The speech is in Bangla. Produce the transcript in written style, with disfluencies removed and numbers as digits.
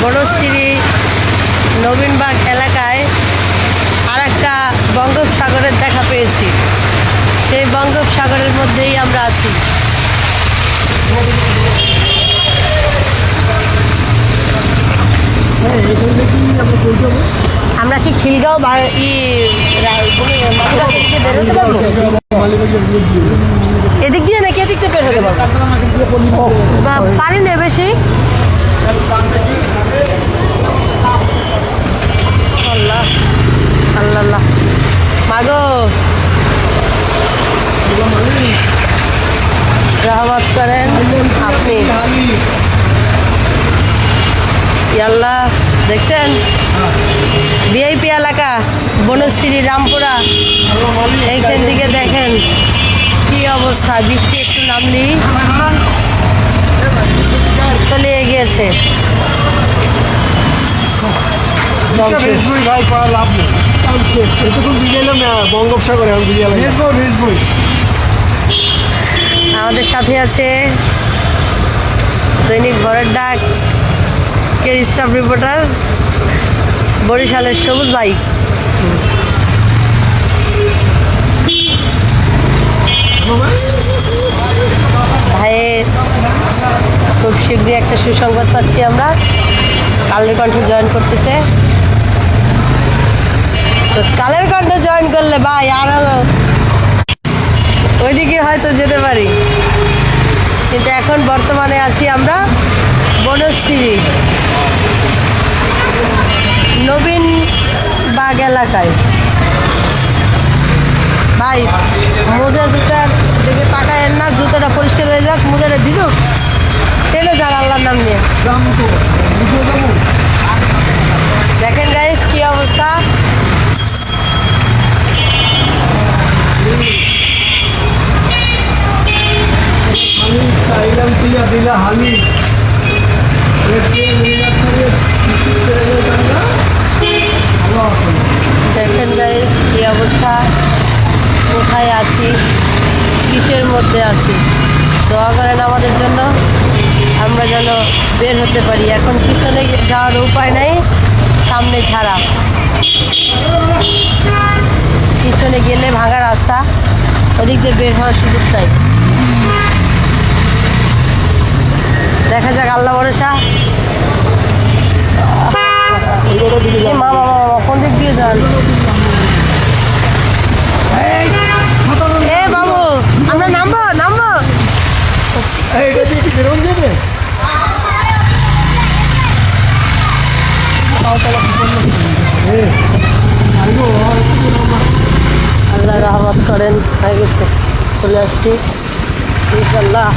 বনশ্রী নবীনবাগ এলাকায় আর একটা বঙ্গোপসাগরের দেখা পেয়েছি। সেই বঙ্গোপসাগরের মধ্যেই আমরা আছি। আমরা কি খিলগাঁও বেরোতে পারবো? এদিক দিয়ে নাকি এদিক দিয়ে বের হতে পারবো? পারি না বেশি। আল্লাহ আল্লাহ মাগো রহমত করেন আপনি। আল্লাহ দেখছেন ভিআইপি এলাকা বনশ্রী রামপুরা, এইখান থেকে দেখেন কি অবস্থা। বৃষ্টি একটু নামলি তলিয়ে গিয়েছে। আমাদের সাথে আছে দৈনিক ভোরের ডাক কের স্টাফ রিপোর্টার বরিশালের সবুজ ভাই। ভাইয়ের খুব শীঘ্রই একটা সুসংবাদ পাচ্ছি আমরা, কালের কণ্ঠে জয়েন করতেছে। তো কালের কণ্ঠে জয়েন করলে ভাই আরো ওইদিকে হয়তো যেতে পারি, কিন্তু এখন বর্তমানে আছি আমরা বনশ্রী নবীনবাগ এলাকায়। ভাই মোজা জুতার দিকে তাকায়েন না, জুতোটা পরিষ্কার হয়ে যাক, মোজাটা ভিজুক, টেনে যান আল্লাহর নাম নিয়ে। দেখেন গাইস কি অবস্থা। দেখেন গাইস কি অবস্থা, কোথায় আছি, কিসের মধ্যে আছি। দোয়া করেন আমাদের জন্য, আমরা যেন বের হতে পারি। এখন পিছনে যাওয়ার উপায় নাই, সামনে ছাড়া। পিছনে গেলে ভাঙা রাস্তা, ওদিক দিয়ে বের হওয়ার সুযোগ নাই। দেখা যাক, আল্লাহ ভরসা। মা বাবা কোন দিক দিয়ে যান? এ বাবু আমরা নামবো নামবো। আল্লাহ রহমত করেন, হয়ে গেছে, চলে আসছি ইনশাল্লাহ।